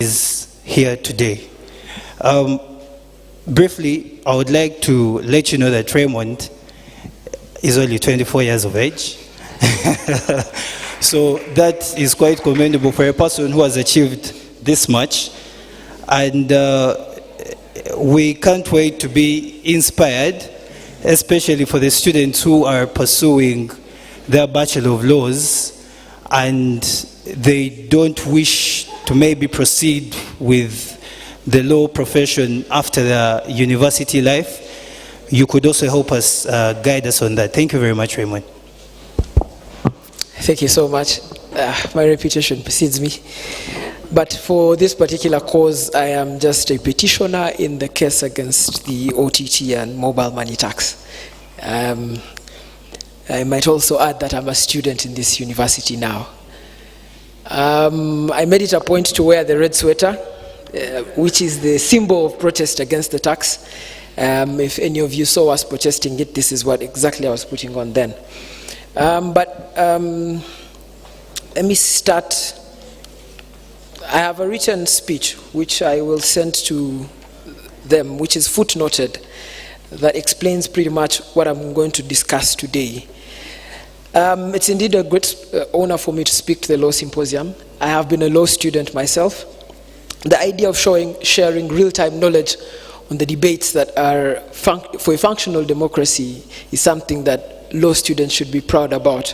is here today. Briefly, I would like to let you know that Raymond is only 24 years of age. So that is quite commendable for a person who has achieved this much. And we can't wait to be inspired, especially for the students who are pursuing their Bachelor of Laws and they don't wish to maybe proceed with the law profession after their university life. You could also help us guide us on that. Thank you very much, Raymond. Thank you so much. My reputation precedes me. But for this particular cause, I am just a petitioner in the case against the OTT and mobile money tax. I might also add that I'm a student in this university now. I made it a point to wear the red sweater, which is the symbol of protest against the tax. If any of you saw us protesting it, this is what exactly I was putting on then. Let me start. I have a written speech which I will send to them, which is footnoted, that explains pretty much what I'm going to discuss today. It's indeed a great honor for me to speak to the Law Symposium. I have been a law student myself. The idea of sharing real-time knowledge on the debates that are for a functional democracy is something that law students should be proud about.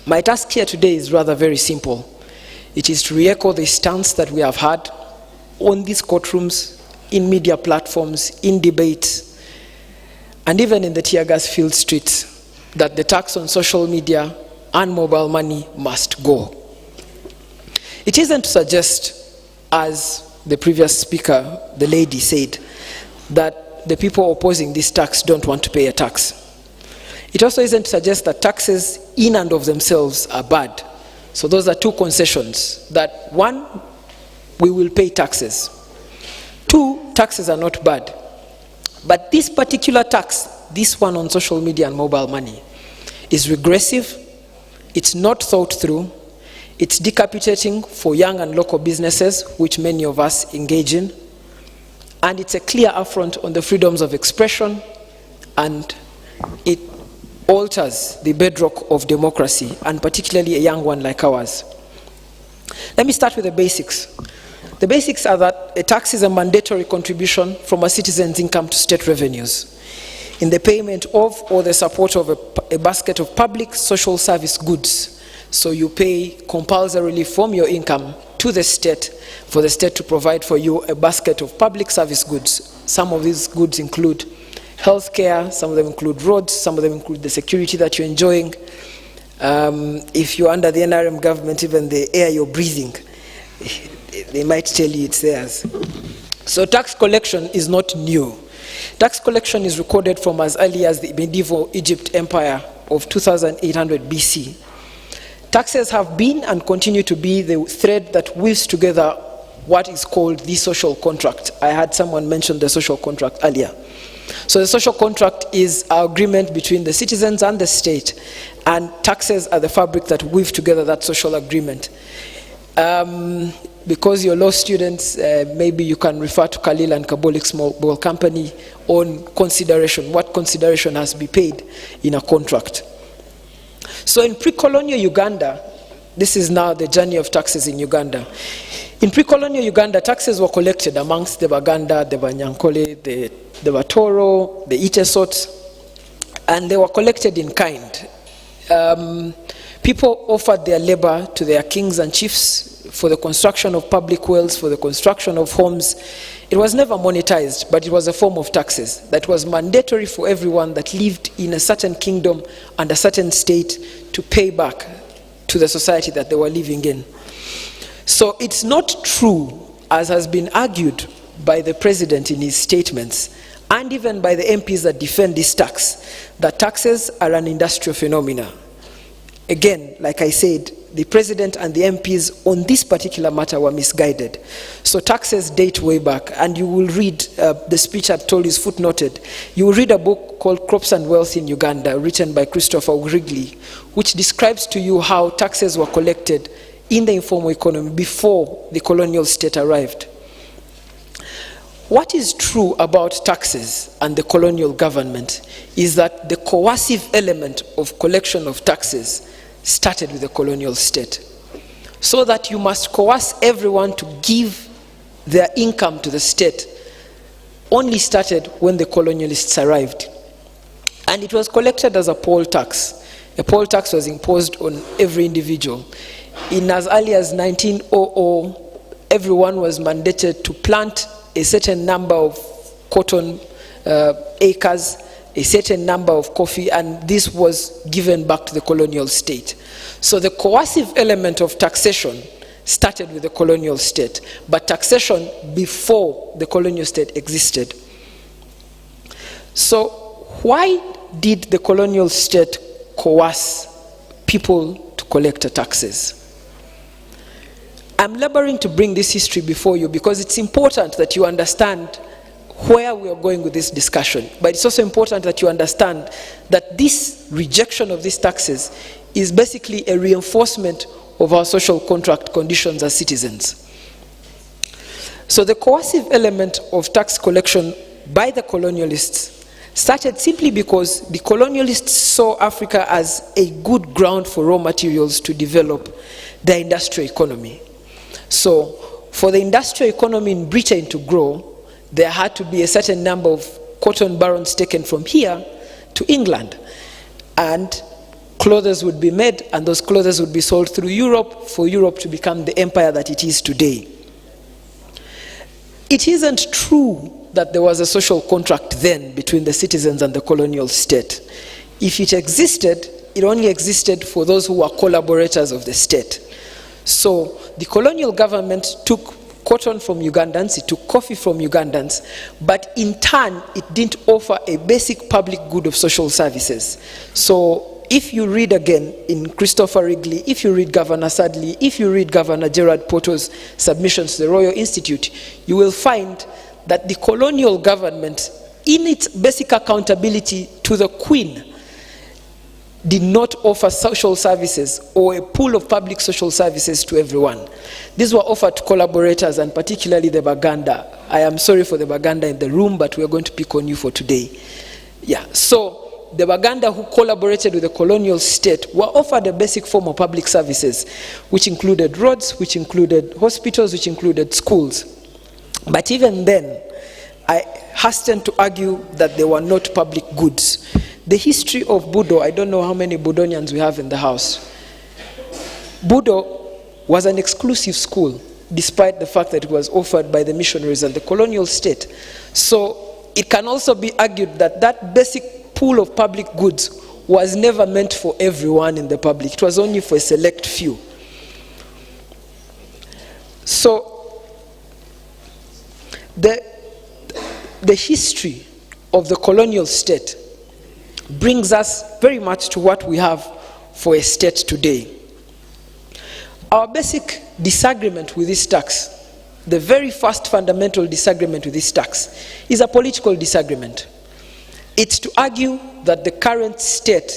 My task here today is rather very simple. It is to re-echo the stance that we have had on these courtrooms, in media platforms, in debates, and even in the tear gas-filled streets, that the tax on social media and mobile money must go. It isn't to suggest, as the previous speaker, the lady, said, that the people opposing this tax don't want to pay a tax. It also isn't to suggest that taxes in and of themselves are bad. So those are two concessions. That one, we will pay taxes. Two, taxes are not bad. But this particular tax, this one on social media and mobile money, is regressive, it's not thought through, it's decapitating for young and local businesses, which many of us engage in, and it's a clear affront on the freedoms of expression, and it alters the bedrock of democracy, and particularly a young one like ours. Let me start with the basics. The basics are that a tax is a mandatory contribution from a citizen's income to state revenues in the payment of or the support of a basket of public social service goods. So you pay compulsorily from your income to the state for the state to provide for you a basket of public service goods. Some of these goods include healthcare, some of them include roads, some of them include the security that you're enjoying. If you're under the NRM government, even the air you're breathing, they might tell you it's theirs. So tax collection is not new. Tax collection is recorded from as early as the medieval Egypt Empire of 2800 BC. Taxes have been and continue to be the thread that weaves together what is called the social contract. I had someone mention the social contract earlier. So the social contract is our agreement between the citizens and the state, and taxes are the fabric that weave together that social agreement. Because you're law students, maybe you can refer to Khalil and Kabolik Small Company on consideration, what consideration has to be paid in a contract. So in pre-colonial Uganda, this is now the journey of taxes in Uganda. In pre-colonial Uganda, taxes were collected amongst the Baganda, the Banyankole, the Batoro, the Itesots, and they were collected in kind. People offered their labor to their kings and chiefs for the construction of public wells, for the construction of homes. It was never monetized, but it was a form of taxes that was mandatory for everyone that lived in a certain kingdom and a certain state to pay back to the society that they were living in. So it's not true, as has been argued by the president in his statements, and even by the MPs that defend this tax, that taxes are an industrial phenomena. Again, like I said, the president and the MPs on this particular matter were misguided. So taxes date way back, and you will read, the speech I've told is footnoted. You will read a book called Crops and Wealth in Uganda, written by Christopher Wrigley, which describes to you how taxes were collected in the informal economy before the colonial state arrived. What is true about taxes and the colonial government is that the coercive element of collection of taxes started with the colonial state. So that you must coerce everyone to give their income to the state only started when the colonialists arrived. And it was collected as a poll tax. A poll tax was imposed on every individual. In as early as 1900, everyone was mandated to plant a certain number of cotton acres, a certain number of coffee, and this was given back to the colonial state. So the coercive element of taxation started with the colonial state, but taxation before the colonial state existed. So why did the colonial state coerce people to collect the taxes? I'm laboring to bring this history before you because it's important that you understand where we are going with this discussion. But it's also important that you understand that this rejection of these taxes is basically a reinforcement of our social contract conditions as citizens. So the coercive element of tax collection by the colonialists started simply because the colonialists saw Africa as a good ground for raw materials to develop the industrial economy. So for the industrial economy in Britain to grow, there had to be a certain number of cotton barons taken from here to England. And clothes would be made, and those clothes would be sold through Europe for Europe to become the empire that it is today. It isn't true that there was a social contract then between the citizens and the colonial state. If it existed, it only existed for those who were collaborators of the state. So the colonial government took cotton from Ugandans, it took coffee from Ugandans, but in turn, it didn't offer a basic public good of social services. So if you read again in Christopher Wrigley, if you read Governor Sadley, if you read Governor Gerard Porto's submissions to the Royal Institute, you will find that the colonial government, in its basic accountability to the Queen, did not offer social services or a pool of public social services to everyone. These were offered to collaborators, and particularly the Baganda. I am sorry for the Baganda in the room, but we are going to pick on you for today. Yeah, so the Baganda who collaborated with the colonial state were offered a basic form of public services, which included roads, which included hospitals, which included schools. But even then, I hasten to argue that they were not public goods. The history of Budo, I don't know how many Budonians we have in the house. Budo was an exclusive school, despite the fact that it was offered by the missionaries and the colonial state. So it can also be argued that that basic pool of public goods was never meant for everyone in the public. It was only for a select few. So the history of the colonial state brings us very much to what we have for a state today. Our basic disagreement with this tax, the very first fundamental disagreement with this tax, is a political disagreement. It's to argue that the current state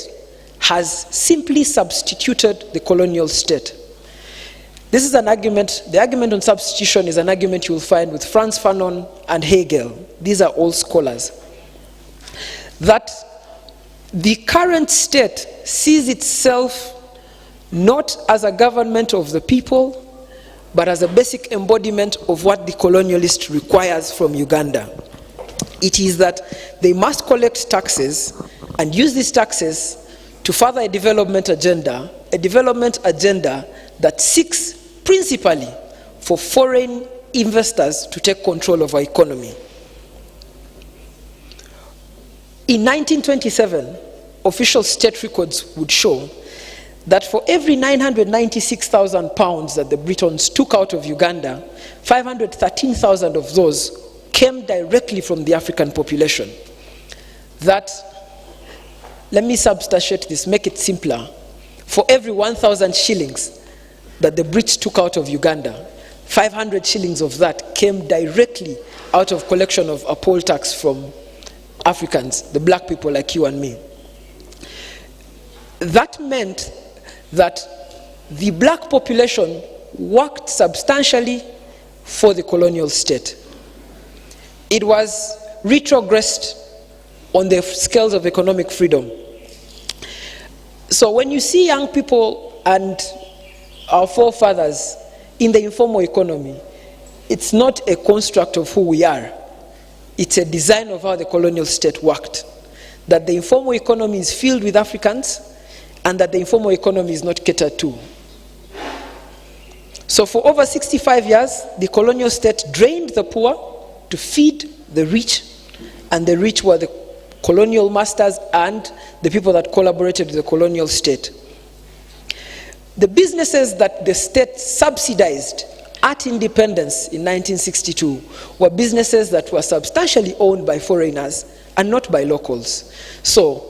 has simply substituted the colonial state. This is an argument, the argument on substitution is an argument you will find with Franz Fanon and Hegel. These are all scholars. That the current state sees itself not as a government of the people, but as a basic embodiment of what the colonialist requires from Uganda. It is that they must collect taxes and use these taxes to further a development agenda that seeks principally for foreign investors to take control of our economy. In 1927, official state records would show that for every 996,000 pounds that the Britons took out of Uganda, 513,000 of those came directly from the African population. That, let me substantiate this, make it simpler. For every 1,000 shillings that the Brits took out of Uganda, 500 shillings of that came directly out of collection of a poll tax from Africans, the black people like you and me. That meant that the black population worked substantially for the colonial state. It was retrogressed on the scales of economic freedom. So when you see young people and our forefathers in the informal economy, it's not a construct of who we are. It's a design of how the colonial state worked. That the informal economy is filled with Africans, and that the informal economy is not catered to. So for over 65 years, the colonial state drained the poor to feed the rich, and the rich were the colonial masters and the people that collaborated with the colonial state. The businesses that the state subsidized at independence in 1962 were businesses that were substantially owned by foreigners and not by locals. So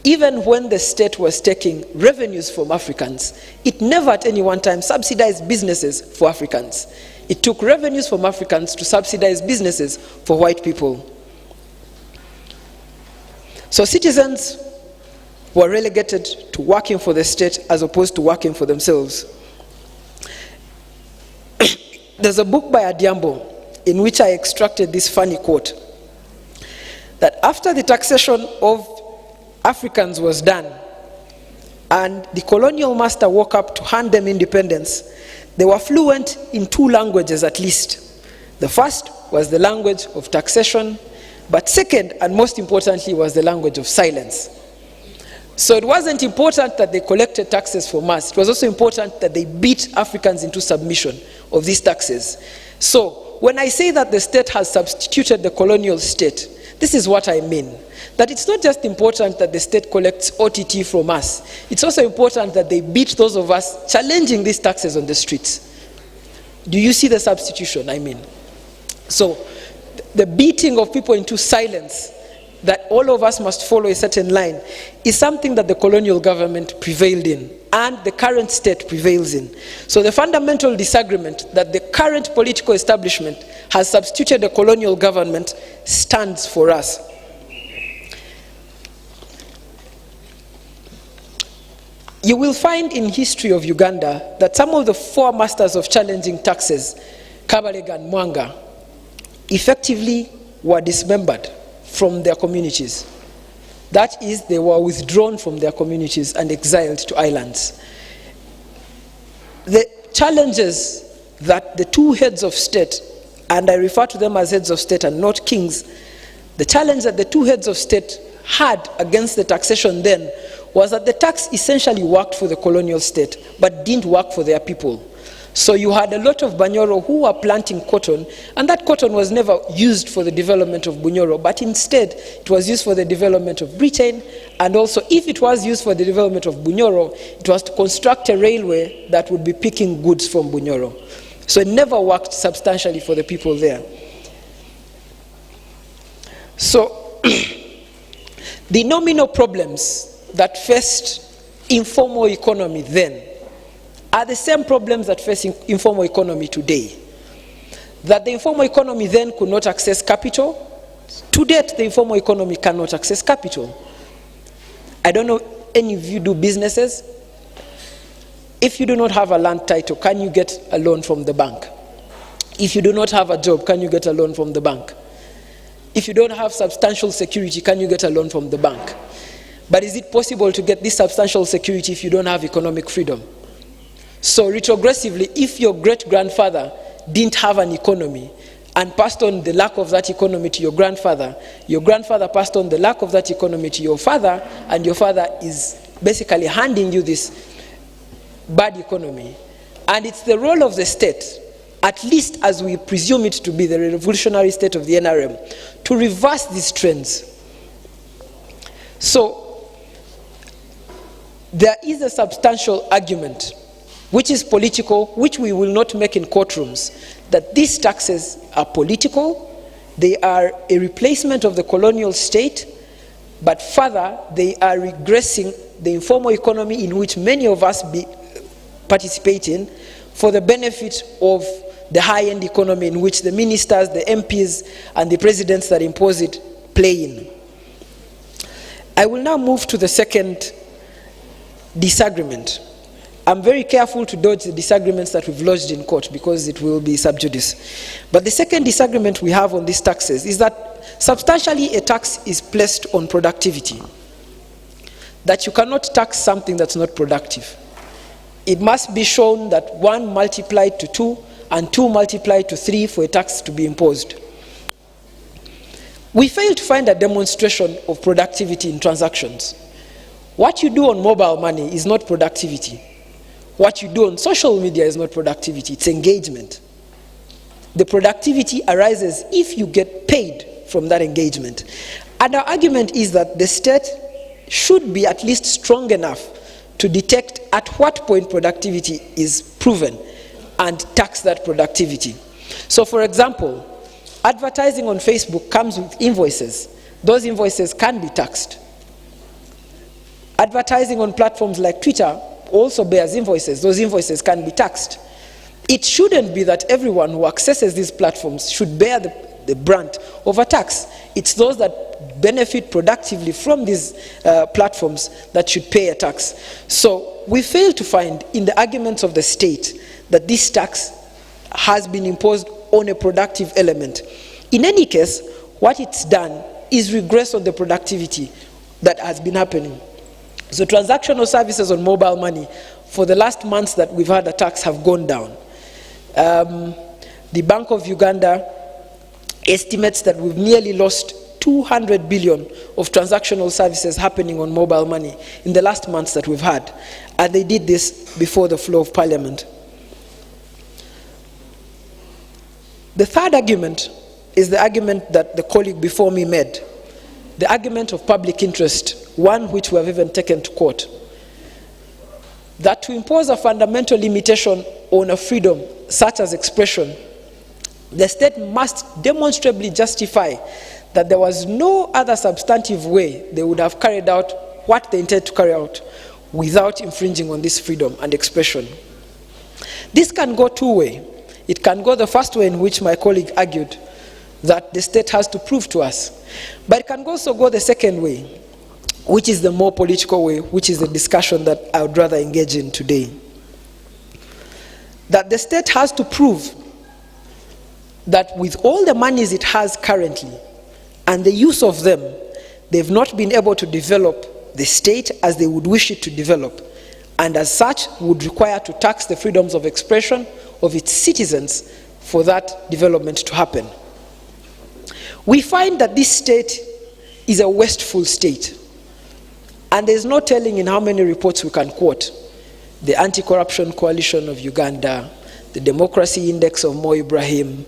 even when the state was taking revenues from Africans, it never at any one time subsidized businesses for Africans. It took revenues from Africans to subsidize businesses for white people. So citizens were relegated to working for the state as opposed to working for themselves. There's a book by Adiambo in which I extracted this funny quote, that after the taxation of Africans was done and the colonial master woke up to hand them independence, they were fluent in 2 languages at least. The first was the language of taxation, but second and most importantly was the language of silence. So it wasn't important that they collected taxes from us. It was also important that they beat Africans into submission of these taxes. So when I say that the state has substituted the colonial state, this is what I mean. That it's not just important that the state collects OTT from us. It's also important that they beat those of us challenging these taxes on the streets. Do you see the substitution I mean? So the beating of people into silence, that all of us must follow a certain line, is something that the colonial government prevailed in and the current state prevails in. So the fundamental disagreement that the current political establishment has substituted the colonial government stands for us. You will find in history of Uganda that some of the foremasters of challenging taxes, Kabalega and Mwanga, effectively were dismembered from their communities. That is, they were withdrawn from their communities and exiled to islands. The challenges that the 2 heads of state, and I refer to them as heads of state and not kings, the challenge that the 2 heads of state had against the taxation then was that the tax essentially worked for the colonial state but didn't work for their people. So you had a lot of Banyoro who were planting cotton, and that cotton was never used for the development of Bunyoro, but instead it was used for the development of Britain, and also if it was used for the development of Bunyoro, it was to construct a railway that would be picking goods from Bunyoro. So it never worked substantially for the people there. So the nominal problems that faced informal economy then are the same problems that face informal economy today. That the informal economy then could not access capital. To date, the informal economy cannot access capital. I don't know any of you do businesses. If you do not have a land title, can you get a loan from the bank? If you do not have a job, can you get a loan from the bank? If you don't have substantial security, can you get a loan from the bank? But is it possible to get this substantial security if you don't have economic freedom? So retrogressively, if your great-grandfather didn't have an economy and passed on the lack of that economy to your grandfather passed on the lack of that economy to your father, and your father is basically handing you this bad economy. And it's the role of the state, at least as we presume it to be the revolutionary state of the NRM, to reverse these trends. So there is a substantial argument, which is political, which we will not make in courtrooms, that these taxes are political, they are a replacement of the colonial state, but further, they are regressing the informal economy in which many of us participate in for the benefit of the high-end economy in which the ministers, the MPs, and the presidents that impose it play in. I will now move to the second disagreement. I'm very careful to dodge the disagreements that we've lodged in court because it will be sub judice. But the second disagreement we have on these taxes is that substantially a tax is placed on productivity. That you cannot tax something that's not productive. It must be shown that 1 multiplied to 2 and 2 multiplied to 3 for a tax to be imposed. We fail to find a demonstration of productivity in transactions. What you do on mobile money is not productivity. What you do on social media is not productivity, it's engagement. The productivity arises if you get paid from that engagement. And our argument is that the state should be at least strong enough to detect at what point productivity is proven and tax that productivity. So for example, advertising on Facebook comes with invoices. Those invoices can be taxed. Advertising on platforms like Twitter also bears invoices. Those invoices can be taxed. It shouldn't be that everyone who accesses these platforms should bear the brunt of a tax. It's those that benefit productively from these platforms that should pay a tax. So we fail to find in the arguments of the state that this tax has been imposed on a productive element. In any case, what it's done is regress on the productivity that has been happening. So transactional services on mobile money for the last months that we've had a tax have gone down. The Bank of Uganda estimates that we've nearly lost 200 billion of transactional services happening on mobile money in the last months that we've had. And they did this before the floor of Parliament. The third argument is the argument that the colleague before me made. The argument of public interest, one which we have even taken to court. That to impose a fundamental limitation on a freedom such as expression, the state must demonstrably justify that there was no other substantive way they would have carried out what they intend to carry out without infringing on this freedom and expression. This can go two ways. It can go the first way in which my colleague argued that the state has to prove to us. But it can also go the second way, which is the more political way, which is the discussion that I would rather engage in today. That the state has to prove that with all the monies it has currently and the use of them, they've not been able to develop the state as they would wish it to develop, and as such would require to tax the freedoms of expression of its citizens for that development to happen. We find that this state is a wasteful state, and there's no telling in how many reports we can quote. The Anti-Corruption Coalition of Uganda, the Democracy Index of Mo Ibrahim,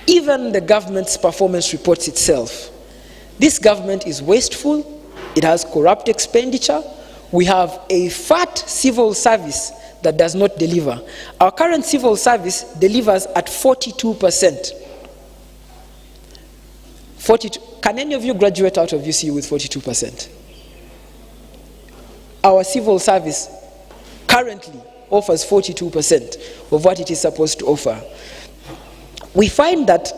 even the government's performance reports itself. This government is wasteful, it has corrupt expenditure, we have a fat civil service that does not deliver. Our current civil service delivers at 42%. 42. Can any of you graduate out of UCU with 42%? Our civil service currently offers 42% of what it is supposed to offer. We find that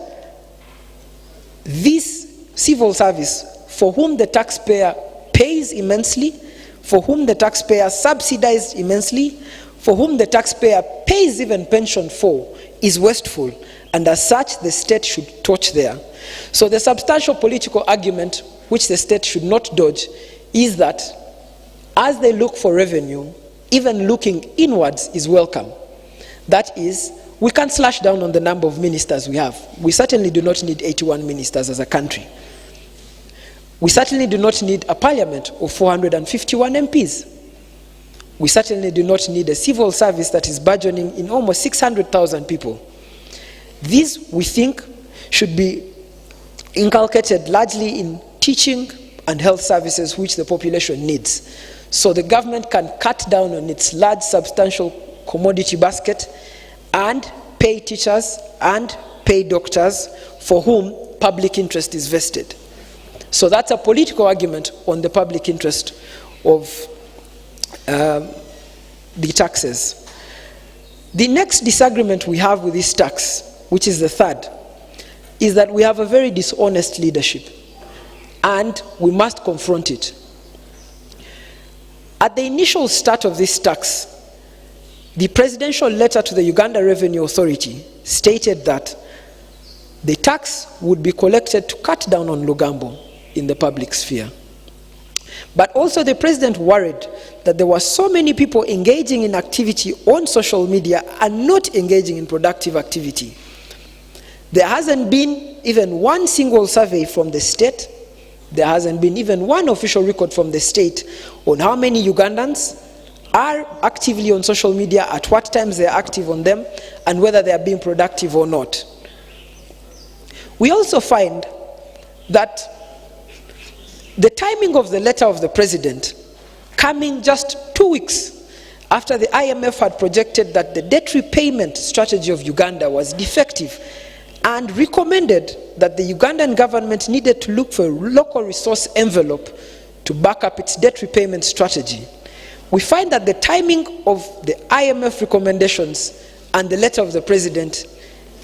this civil service, for whom the taxpayer pays immensely, for whom the taxpayer subsidized immensely, for whom the taxpayer pays even pension for, is wasteful, and as such the state should touch there. So the substantial political argument which the state should not dodge is that as they look for revenue, even looking inwards is welcome. That is, we can slash down on the number of ministers we have. We certainly do not need 81 ministers as a country. We certainly do not need a parliament of 451 MPs. We certainly do not need a civil service that is burgeoning in almost 600,000 people. These, we think, should be inculcated largely in teaching and health services which the population needs. So the government can cut down on its large substantial commodity basket and pay teachers and pay doctors for whom public interest is vested. So that's a political argument on the public interest of the taxes. The next disagreement we have with this tax, which is the third, is that we have a very dishonest leadership and we must confront it. At the initial start of this tax, The presidential letter to the Uganda Revenue Authority stated that the tax would be collected to cut down on Lugambo in the public sphere. But also the president worried that there were so many people engaging in activity on social media and not engaging in productive activity. There hasn't been even one single survey from the state. There hasn't been even one official record from the state on how many Ugandans are actively on social media, at what times they are active on them, and whether they are being productive or not. We also find that the timing of the letter of the president, coming just 2 weeks after the IMF had projected that the debt repayment strategy of Uganda was defective and recommended that the Ugandan government needed to look for a local resource envelope to back up its debt repayment strategy, we find that the timing of the IMF recommendations and the letter of the president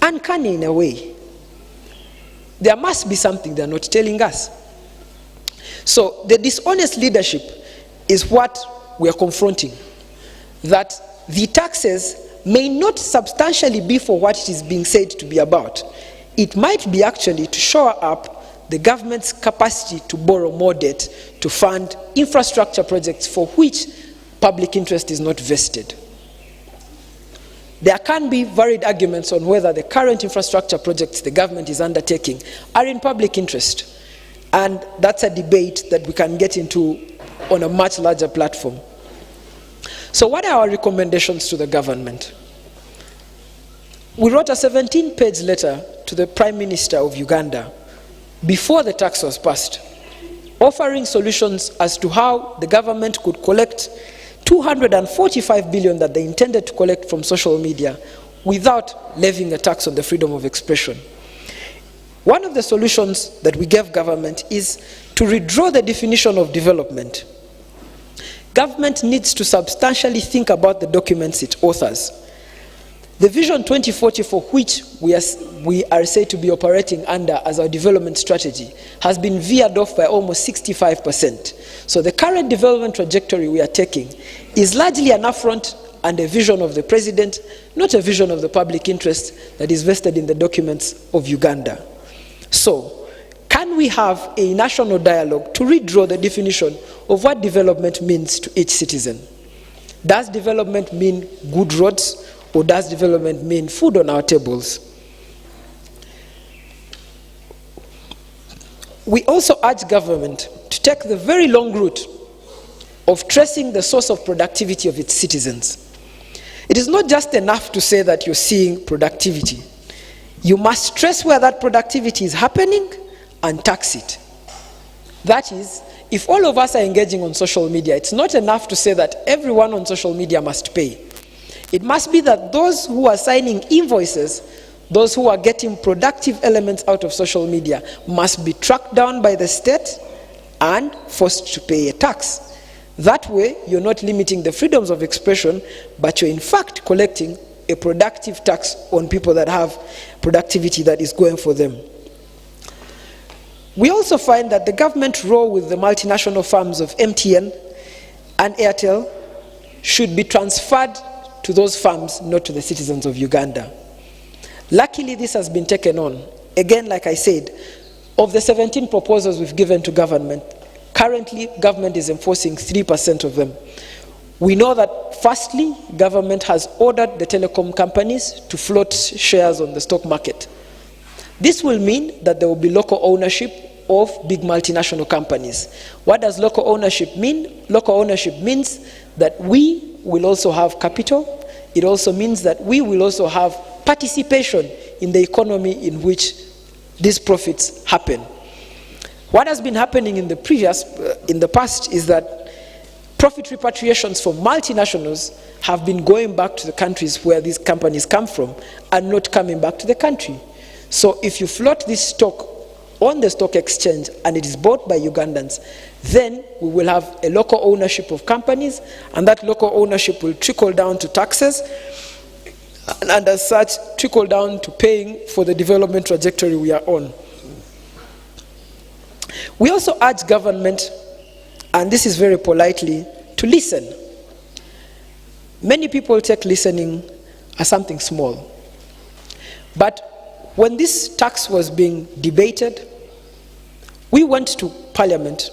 are uncanny in a way. There must be something they're not telling us. So the dishonest leadership is what we are confronting. That the taxes may not substantially be for what it is being said to be about. It might be actually to shore up the government's capacity to borrow more debt to fund infrastructure projects for which public interest is not vested. There can be varied arguments on whether the current infrastructure projects the government is undertaking are in public interest. And that's a debate that we can get into on a much larger platform. So what are our recommendations to the government? We wrote a 17-page letter to the Prime Minister of Uganda before the tax was passed, offering solutions as to how the government could collect 245 billion that they intended to collect from social media without levying a tax on the freedom of expression. One of the solutions that we gave government is to redraw the definition of development. Government needs to substantially think about the documents it authors. The Vision 2040, for which we are said to be operating under as our development strategy, has been veered off by almost 65%. So the current development trajectory we are taking is largely an affront and a vision of the president, not a vision of the public interest that is vested in the documents of Uganda. So, can we have a national dialogue to redraw the definition of what development means to each citizen? Does development mean good roads, or does development mean food on our tables? We also urge government to take the very long route of tracing the source of productivity of its citizens. It is not just enough to say that you're seeing productivity. You must trace where that productivity is happening and tax it. That is, if all of us are engaging on social media, it's not enough to say that everyone on social media must pay. It must be that those who are signing invoices, those who are getting productive elements out of social media, must be tracked down by the state and forced to pay a tax. That way, you're not limiting the freedoms of expression, but you're in fact collecting a productive tax on people that have productivity that is going for them. We also find that the government role with the multinational firms of MTN and Airtel should be transferred to those firms, not to the citizens of Uganda. Luckily, this has been taken on. Again, like I said, of the 17 proposals we've given to government, currently, government is enforcing 3% of them. We know that, firstly, government has ordered the telecom companies to float shares on the stock market. This will mean that there will be local ownership of big multinational companies. What does local ownership mean? Local ownership means that we will also have capital. It also means that we will also have participation in the economy in which these profits happen. What has been happening in the past is that profit repatriations from multinationals have been going back to the countries where these companies come from and not coming back to the country. So if you float this stock on the stock exchange and it is bought by Ugandans, then we will have a local ownership of companies, and that local ownership will trickle down to taxes, and as such trickle down to paying for the development trajectory we are on. We also urge government, and this is very politely, to listen. Many people take listening as something small. But when this tax was being debated, we went to Parliament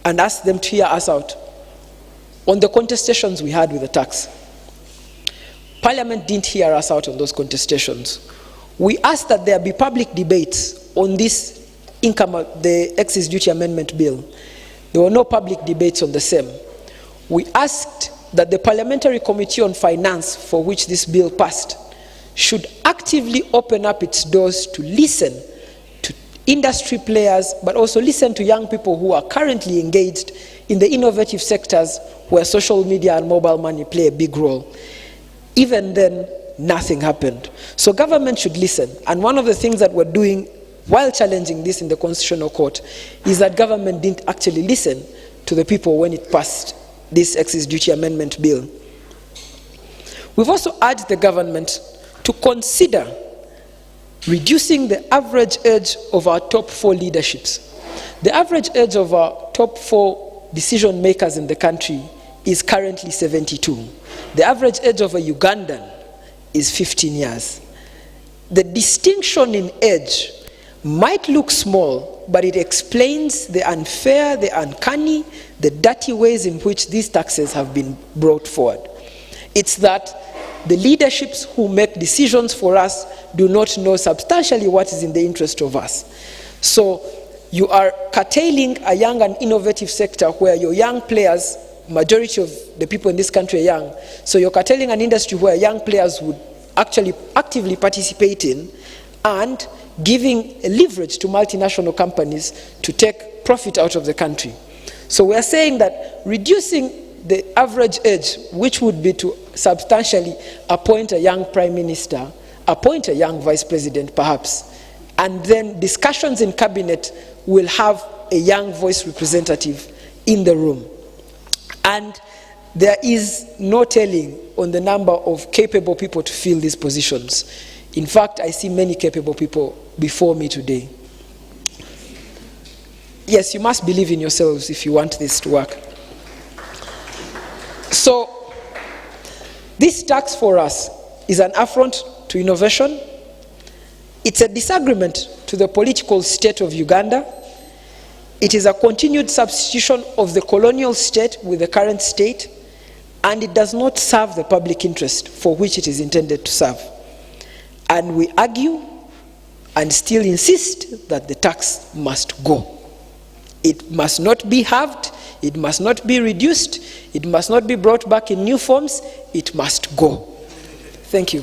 and asked them to hear us out on the contestations we had with the tax. Parliament didn't hear us out on those contestations. We asked that there be public debates on this the excise duty amendment bill. There were no public debates on the same. We asked that the Parliamentary Committee on Finance, for which this bill passed, should actively open up its doors to listen to industry players, but also listen to young people who are currently engaged in the innovative sectors where social media and mobile money play a big role. Even then, nothing happened. So government should listen. And one of the things that we're doing while challenging this in the Constitutional Court is that government didn't actually listen to the people when it passed this excise duty amendment bill. We've also urged the government to consider reducing the average age of our top 4 leaderships. The average age of our top 4 decision makers in the country is currently 72. The average age of a Ugandan is 15 years. The distinction in age might look small, but it explains the unfair, the uncanny, the dirty ways in which these taxes have been brought forward. It's that the leaderships who make decisions for us do not know substantially what is in the interest of us. So you are curtailing a young and innovative sector where your young players, majority of the people in this country are young, so you're curtailing an industry where young players would actually actively participate in, and giving a leverage to multinational companies to take profit out of the country. So we are saying that reducing the average age, which would be to substantially appoint a young prime minister, appoint a young vice president perhaps, and then discussions in cabinet will have a young voice representative in the room. And there is no telling on the number of capable people to fill these positions. In fact, I see many capable people before me today. Yes, you must believe in yourselves if you want this to work. So, this tax for us is an affront to innovation. It's a disagreement to the political state of Uganda. It is a continued substitution of the colonial state with the current state, and it does not serve the public interest for which it is intended to serve. And we argue and still insist that the tax must go. It must not be halved, it must not be reduced, it must not be brought back in new forms, it must go. Thank you.